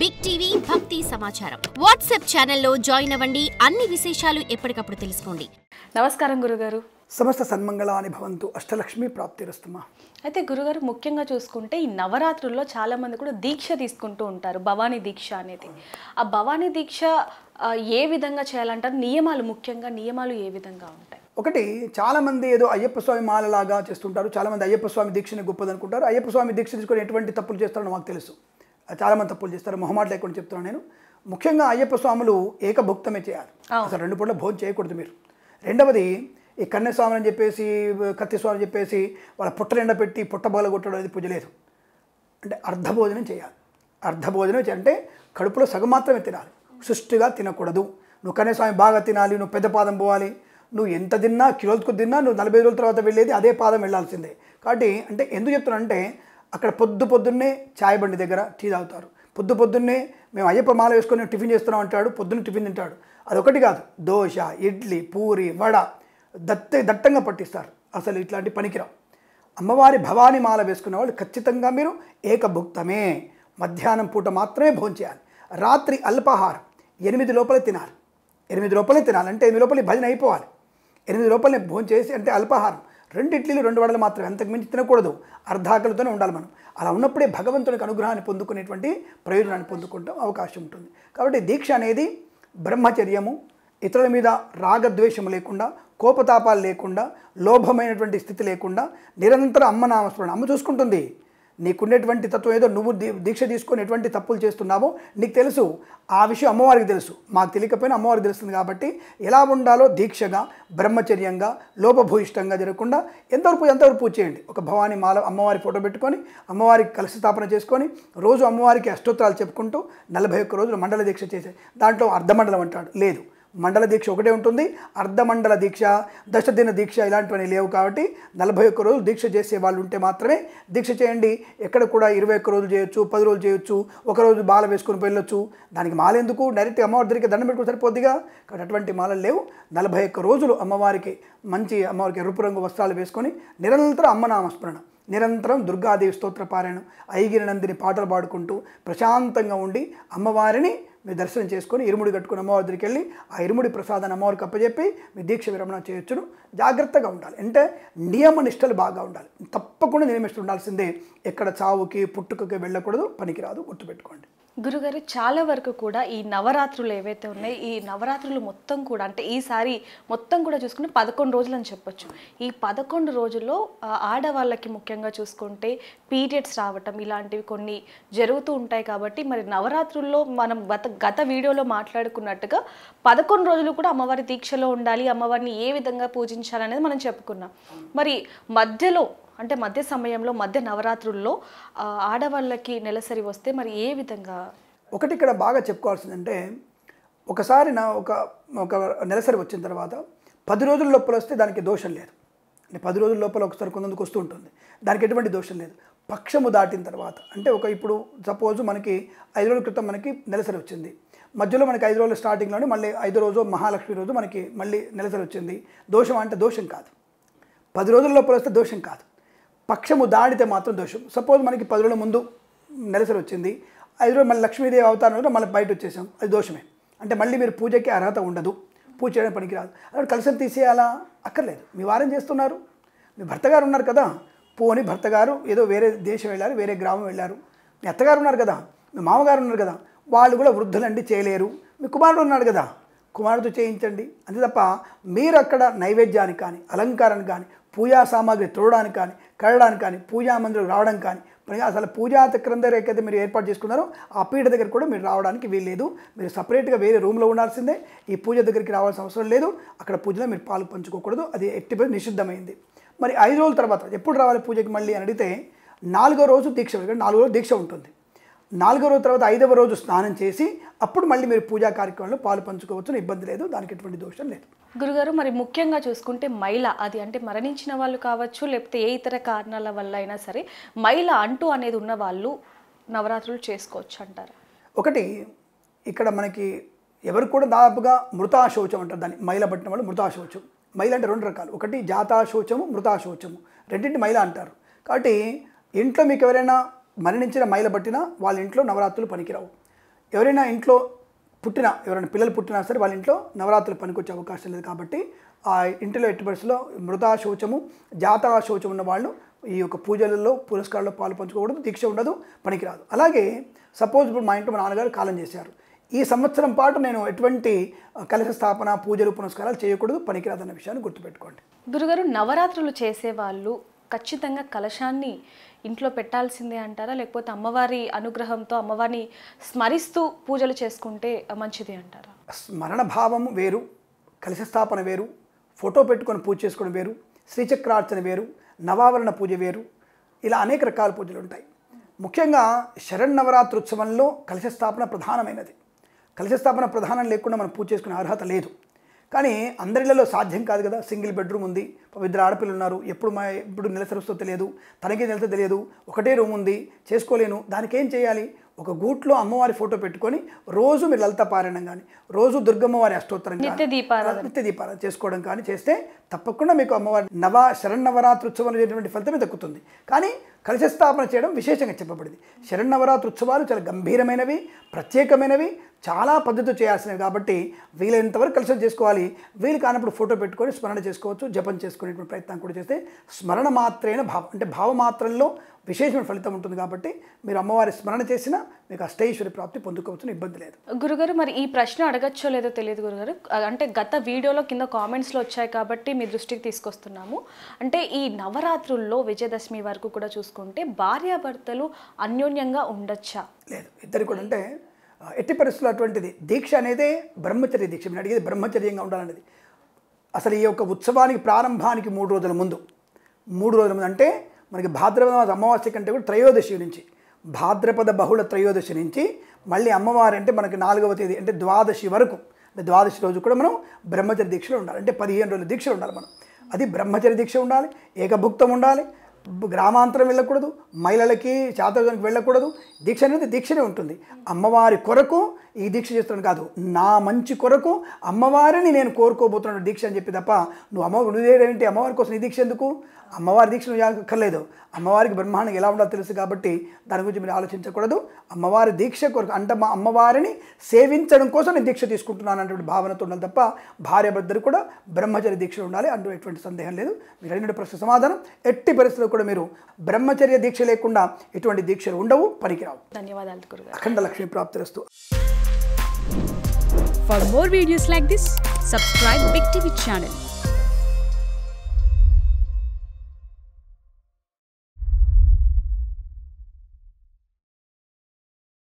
Big TV భక్తి సమాచారం WhatsApp ఛానల్లో జాయిన్ అవ్వండి. అన్ని విశేషాలు ఎప్పటికప్పుడు తెలుసుకోండి. నమస్కారం గురుగారు. సమస్త సన్మంగళాని భవంతు, అష్టలక్ష్మి ప్రాప్తిరస్తుమా. అయితే గురుగారు ముఖ్యంగా చూసుకుంటే ఈ నవరాత్రుల్లో చాలామంది కూడా దీక్ష తీసుకుంటూ ఉంటారు, భవానీ దీక్ష అనేది. ఆ భవానీ దీక్ష ఏ విధంగా చేయాలంటారు? నియమాలు, ముఖ్యంగా నియమాలు ఏ విధంగా ఉంటాయి? ఒకటి, చాలామంది ఏదో అయ్యప్ప స్వామి మాలలాగా చేస్తుంటారు. చాలామంది అయ్యప్ప స్వామి దీక్షని గొప్పదనుకుంటారు. అయ్యప్ప స్వామి దీక్ష తీసుకొని ఎటువంటి తప్పులు చేస్తారో మాకు తెలుసు. చాలామంది తప్పులు చేస్తారు, మొహమాట లేకుండా చెప్తున్నాను నేను. ముఖ్యంగా అయ్యప్ప స్వాములు ఏకభుక్తమే చేయాలి. అసలు 2 పూటల భోజనం చేయకూడదు మీరు. రెండవది, ఈ కన్యస్వామి అని చెప్పేసి, కత్తిస్వామి అని చెప్పేసి వాళ్ళ పుట్టలు ఎండపెట్టి పుట్టబోల కొట్టడం అనేది పూజ లేదు. అంటే అర్ధభోజనం చేయాలి. అర్ధభోజనం అంటే కడుపులో సగం మాత్రమే తినాలి, సుష్టిగా తినకూడదు. నువ్వు కన్యస్వామి బాగా తినాలి, నువ్వు పెద్ద పాదం పోవాలి. నువ్వు ఎంత తిన్నా, కిలోలకు తిన్నా, నువ్వు 40 రోజుల తర్వాత వెళ్ళేది అదే పాదం వెళ్ళాల్సిందే. కాబట్టి అంటే ఎందుకు చెప్తున్నానంటే, అక్కడ పొద్దున్నే చాయ్ బండి దగ్గర టీ తాగుతారు. పొద్దున్నే మేము అయ్యప్ప మాల వేసుకొని టిఫిన్ చేస్తున్నాం అంటాడు, పొద్దున్న టిఫిన్ తింటాడు. అదొకటి కాదు, దోశ, ఇడ్లీ, పూరి, వడ దట్టంగా పట్టిస్తారు. అసలు ఇట్లాంటి పనికిరావు. అమ్మవారి భవానీ మాల వేసుకున్న వాళ్ళు ఖచ్చితంగా మీరు ఏకభుక్తమే. మధ్యాహ్నం పూట మాత్రమే భోజనం చేయాలి. రాత్రి అల్పాహారం 8 లోపలే తినాలి. 8 లోపలే తినాలి అంటే 8 లోపలే భజన అయిపోవాలి. 8 లోపలే భోజనం చేసి, అంటే అల్పాహారం 2 ఇడ్లీలు 2 వడలు మాత్రమే, అంతకుమించి తినకూడదు. అర్ధాకలితోనే ఉండాలి మనం. అలా ఉన్నప్పుడే భగవంతునికి అనుగ్రహాన్ని పొందుకునేటువంటి ప్రయోజనాన్ని పొందుకుంటాం అవకాశం ఉంటుంది. కాబట్టి దీక్ష అనేది బ్రహ్మచర్యము, ఇతరుల మీద రాగద్వేషము లేకుండా, కోపతాపాలు లేకుండా, లోభమైనటువంటి స్థితి లేకుండా నిరంతరం అమ్మ నామస్మరణ. అమ్మ చూసుకుంటుంది. నీకున్నటువంటి తత్వం ఏదో నువ్వు దీక్ష తీసుకొని ఎటువంటి తప్పులు చేస్తున్నావో నీకు తెలుసు. ఆ విషయం అమ్మవారికి తెలుసు, మాకు తెలియకపోయినా అమ్మవారికి తెలుస్తుంది. కాబట్టి ఎలా ఉండాలో దీక్షగా, బ్రహ్మచర్యంగా, లోపభూయిష్టంగా జరగకుండా ఎంతవరకు పూజ చేయండి. ఒక భవానీ మాల అమ్మవారి ఫోటో పెట్టుకొని, అమ్మవారికి కలశ స్థాపన చేసుకొని, రోజు అమ్మవారికి అష్టోత్తరాలు చెప్పుకుంటూ 41 రోజులు మండల దీక్ష చేసే. దాంట్లో అర్ధమండలం అంటాడు, లేదు. మండల దీక్ష ఒకటే ఉంటుంది. అర్ధమండల దీక్ష, దశదిన దీక్ష ఇలాంటివన్నీ లేవు. కాబట్టి 41 రోజులు దీక్ష చేసే వాళ్ళు ఉంటే మాత్రమే దీక్ష చేయండి. ఎక్కడ కూడా 21 రోజులు చేయొచ్చు, 10 రోజులు చేయొచ్చు, ఒకరోజు మాల వేసుకొని వెళ్ళొచ్చు. దానికి మాల ఎందుకు? డైరెక్ట్ అమ్మవారి దగ్గరికి దండం పెట్టుకుని సరిపోద్దిగా. కాబట్టి అటువంటి మాలలు లేవు. 41 రోజులు అమ్మవారికి అమ్మవారికి ఎరుపు రంగు వస్త్రాలు వేసుకొని నిరంతరం అమ్మనామస్మరణ, నిరంతరం దుర్గాదేవి స్తోత్ర పారాయణం, ఐగిరి నందిని పాటలు పాడుకుంటూ ప్రశాంతంగా ఉండి అమ్మవారిని మీరు దర్శనం చేసుకొని ఇరుముడి కట్టుకుని అమ్మవారి దగ్గరికి వెళ్ళి ఆ ఇరుముడి ప్రసాదాన్ని అమ్మవారికి అప్పచెప్పి మీ దీక్ష విరమణ చేయొచ్చును. జాగ్రత్తగా ఉండాలి. అంటే నియమ నిష్టలు బాగా ఉండాలి. తప్పకుండా నియమిస్తూ ఉండాల్సిందే. ఎక్కడ చావుకి పుట్టుకకి వెళ్ళకూడదు, పనికిరాదు, గుర్తుపెట్టుకోండి. గురుగారు, చాలా వరకు కూడా ఈ నవరాత్రులు ఏవైతే ఉన్నాయో, ఈ నవరాత్రులు మొత్తం కూడా, అంటే ఈసారి మొత్తం కూడా చూసుకుంటే 11 రోజులు అని చెప్పొచ్చు. ఈ 11 రోజుల్లో ఆడవాళ్ళకి ముఖ్యంగా చూసుకుంటే పీరియడ్స్ రావటం ఇలాంటివి కొన్ని జరుగుతూ ఉంటాయి. కాబట్టి మరి నవరాత్రుల్లో మనం గత వీడియోలో మాట్లాడుకున్నట్టుగా 11 రోజులు కూడా అమ్మవారి దీక్షలో ఉండాలి, అమ్మవారిని ఏ విధంగా పూజించాలనేది మనం చెప్పుకున్నాం. మరి మధ్యలో, అంటే మధ్య సమయంలో, మధ్య నవరాత్రుల్లో ఆడవాళ్ళకి నెలసరి వస్తే మరి ఏ విధంగా? ఒకటి ఇక్కడ బాగా చెప్పుకోవాల్సిందంటే, ఒకసారి ఒక నెలసరి వచ్చిన తర్వాత 10 రోజుల లోపల వస్తే దానికి దోషం లేదు. అంటే 10 రోజుల లోపల ఒకసారి కొంతమందికి వస్తూ ఉంటుంది, దానికి ఎటువంటి దోషం లేదు. పక్షము దాటిన తర్వాత, అంటే ఇప్పుడు సపోజ్ మనకి 5 రోజుల క్రితం మనకి నెలసరి వచ్చింది, మధ్యలో మనకి 5 రోజుల స్టార్టింగ్లోనే మళ్ళీ 5వ రోజు మహాలక్ష్మి రోజు మనకి మళ్ళీ నెలసరి వచ్చింది. దోషం అంటే దోషం కాదు. 10 రోజుల లోపల వస్తే దోషం కాదు. పక్షము దాడితే మాత్రం దోషం. సపోజ్ మనకి 10 రోజుల ముందు నెలసరి వచ్చింది, 5 రోజులు మళ్ళీ లక్ష్మీదేవి అవతారంలో మళ్ళీ బయట వచ్చేసాం, అది దోషమే. అంటే మళ్ళీ మీరు పూజకి అర్హత ఉండదు, పూజ చేయడానికి పనికిరాదు. అక్కడ కలశం తీసేయాలా? అక్కర్లేదు. మీ వారం చేస్తున్నారు, మీ భర్త గారు ఉన్నారు కదా. పోని భర్త గారు ఏదో వేరే దేశం వెళ్ళారు, వేరే గ్రామం వెళ్ళారు. మీ అత్తగారు ఉన్నారు కదా, మీ మామగారు ఉన్నారు కదా, వాళ్ళు కూడా వృద్ధులండి చేయలేరు. మీ కుమారుడు ఉన్నాడు కదా, కుమారుడితో చేయించండి. అంతే తప్ప మీరు అక్కడ నైవేద్యానికి కానీ, అలంకారానికి కానీ, పూజా సామాగ్రి తోడడానికి కానీ, కడడానికి కానీ, పూజా మందిరం రావడం కానీ, అసలు పూజా చక్రం దగ్గర ఎక్కడైతే మీరు ఏర్పాటు చేసుకున్నారో ఆ పీఠ దగ్గర కూడా మీరు రావడానికి వీల్లేదు. మీరు సపరేట్గా వేరే రూమ్లో ఉండాల్సిందే. ఈ పూజ దగ్గరికి రావాల్సిన అవసరం లేదు. అక్కడ పూజలో మీరు పాలు పంచుకోకూడదు, అది ఎట్టి నిషిద్ధమైంది. మరి 5 రోజుల తర్వాత ఎప్పుడు రావాలి పూజకి మళ్ళీ అని అడిగితే, 4వ రోజు దీక్ష, 4వ రోజు దీక్ష ఉంటుంది. 4వ రోజు తర్వాత 5వ రోజు స్నానం చేసి అప్పుడు మళ్ళీ మీరు పూజా కార్యక్రమంలో పాలు పంచుకోవచ్చు, ఇబ్బంది లేదు, దానికి ఎటువంటి దోషం లేదు. గురుగారు, మరి ముఖ్యంగా చూసుకుంటే మహిళ, అది అంటే మరణించిన వాళ్ళు కావచ్చు, లేకపోతే ఏ ఇతర కారణాల వల్ల అయినా సరే మహిళ అంటూ అనేది ఉన్న వాళ్ళు నవరాత్రులు చేసుకోవచ్చు అంటారా? ఒకటి, ఇక్కడ మనకి ఎవరు కూడా దాదాపుగా మృతాశౌచం అంటారు దాన్ని. మహిళ పట్టిన వాళ్ళు మృతాశౌచం. మహిళ అంటే 2 రకాలు, ఒకటి జాతాశౌచము, మృతాశౌచము, రెండింటి మహిళ అంటారు. కాబట్టి ఇంట్లో మీకు ఎవరైనా మరణించిన మహిళ పట్టినా వాళ్ళ ఇంట్లో నవరాత్రులు పనికిరావు. ఎవరైనా ఇంట్లో ఎవరైనా పిల్లలు పుట్టినా సరే వాళ్ళ ఇంట్లో నవరాత్రులు పనికొచ్చే అవకాశం లేదు కాబట్టి ఆ ఇంటిలో ఎట్టి పరిస్థితుల్లో మృతా శౌచము జాతా శౌచం ఉన్న వాళ్ళు ఈ యొక్క పూజలలో పురస్కారాల్లో పాలు పంచుకోకూడదు, దీక్ష ఉండదు, పనికిరాదు. అలాగే సపోజ్ ఇప్పుడు మా ఇంట్లో మా నాన్నగారు కాలం చేశారు, ఈ సంవత్సరం పాటు నేను ఎటువంటి కలశ స్థాపన పూజలు పునస్కారాలు చేయకూడదు, పనికిరాదు అన్న విషయాన్ని గుర్తుపెట్టుకోండి. గురుగారు, నవరాత్రులు చేసేవాళ్ళు ఖచ్చితంగా కలశాన్ని ఇంట్లో పెట్టాల్సిందే అంటారా, లేకపోతే అమ్మవారి అనుగ్రహంతో అమ్మవారిని స్మరిస్తూ పూజలు చేసుకుంటే మంచిది అంటారా? స్మరణ భావము వేరు, కలశ స్థాపన వేరు, ఫోటో పెట్టుకొని పూజ చేసుకోవడం వేరు, శ్రీచక్రార్చన వేరు, నవావరణ పూజ వేరు, ఇలా అనేక రకాల పూజలు ఉంటాయి. ముఖ్యంగా శరన్నవరాత్రి ఉత్సవంలో కలశ స్థాపన ప్రధానమైనది. కలశ స్థాపన ప్రధానం లేకుండా మనం పూజ చేసుకునే అర్హత లేదు. కానీ అందరిలో సాధ్యం కాదు కదా. సింగిల్ బెడ్రూమ్ ఉంది, ఇద్దరు ఆడపిల్లలు ఉన్నారు, ఎప్పుడు నెలసరుస్తో తెలియదు, తనకి నెలతో తెలియదు, ఒకటే రూమ్ ఉంది, చేసుకోలేను. దానికి ఏం చేయాలి? ఒక గూట్లో అమ్మవారి ఫోటో పెట్టుకొని రోజు మీరు లలిత పారాయణం కానీ, రోజు దుర్గమ్మవారి అష్టోత్తరం నిత్య దీపారాధన చేసుకోవడం కానీ చేస్తే తప్పకుండా మీకు అమ్మవారి శరన్నవరాత్రి ఉత్సవాలు చేసినటువంటి ఫలితమే దక్కుతుంది. కానీ కలశ స్థాపన చేయడం విశేషంగా చెప్పబడింది. శరన్నవరాత్రి ఉత్సవాలు చాలా గంభీరమైనవి, ప్రత్యేకమైనవి, చాలా పద్ధతితో చేయాల్సినవి కాబట్టి వీలైనంతవరకు కలశం చేసుకోవాలి. వీలు కానప్పుడు ఫోటో పెట్టుకొని స్మరణ చేసుకోవచ్చు, జపం చేసుకునేటువంటి ప్రయత్నం కూడా చేస్తే స్మరణ మాత్రైన భావం అంటే భావమాత్రంలో విశేషమైన ఫలితం ఉంటుంది. కాబట్టి మీరు అమ్మవారి స్మరణ చేసినా మీకు అష్టైశ్వర్య ప్రాప్తి పొందుకోవచ్చు, ఇబ్బంది లేదు. గురుగారు, మరి ఈ ప్రశ్న అడగచ్చో లేదో తెలియదు గురుగారు, అంటే గత వీడియోలో కింద కామెంట్స్లో వచ్చాయి కాబట్టి మీ దృష్టికి తీసుకొస్తున్నాము. అంటే ఈ నవరాత్రుల్లో విజయదశమి వరకు కూడా చూసుకుంటే భార్యాభర్తలు అన్యోన్యంగా ఉండొచ్చా? లేదు, ఇద్దరు కూడా అంటే ఎట్టి పరిస్థితులు అటువంటిది దీక్ష అనేదే బ్రహ్మచర్య దీక్ష. మీరు అడిగేది బ్రహ్మచర్యంగా ఉండాలనేది. అసలు ఈ యొక్క ఉత్సవానికి ప్రారంభానికి 3 రోజుల ముందు అంటే మనకి భాద్రపద అమావాస్య కంటే కూడా త్రయోదశి నుంచి, భాద్రపద బహుళ త్రయోదశి నుంచి మళ్ళీ అమ్మవారి అంటే మనకి 4వ తేదీ అంటే ద్వాదశి వరకు, అంటే ద్వాదశి రోజు కూడా మనం బ్రహ్మచర్య దీక్షలో ఉండాలి. అంటే 15 రోజుల దీక్షలు ఉండాలి మనం. అది బ్రహ్మచర్య దీక్ష ఉండాలి, ఏకభుక్తం ఉండాలి, గ్రామాంతరం వెళ్ళకూడదు, మహిళలకి శాతజానికి వెళ్ళకూడదు. దీక్ష అనేది దీక్షనే ఉంటుంది. అమ్మవారి కొరకు ఈ దీక్ష చేస్తున్నాను కాదు, నా మంచి కొరకు అమ్మవారిని నేను కోరుకోబోతున్నాను దీక్ష అని చెప్పి తప్ప నువ్వేంటి అమ్మవారి కోసం ఈ దీక్ష ఎందుకు? అమ్మవారి దీక్ష నువ్వు అక్కర్లేదు. అమ్మవారికి బ్రహ్మాండం ఎలా ఉండాలో తెలుసు కాబట్టి దాని గురించి మీరు ఆలోచించకూడదు. అమ్మవారి దీక్ష కొరకు అంటే మా అమ్మవారిని సేవించడం కోసం నేను దీక్ష తీసుకుంటున్నాను అనేటువంటి భావనతో ఉండాలి తప్ప భార్యాభర్తలు కూడా బ్రహ్మచర్య దీక్ష ఉండాలి. అందులో ఎటువంటి సందేహం లేదు. మీరు అడిగిన ప్రశ్న సమాధానం, ఎట్టి పరిస్థితుల్లో కూడా మీరు బ్రహ్మచర్య దీక్ష లేకుండా ఎటువంటి దీక్షలు ఉండవు, పనికిరావు. ధన్యవాదాలు గురుగారు. అఖండ Lakshmi ప్రాప్తిరస్తు. For more videos like this, subscribe Big TV channel.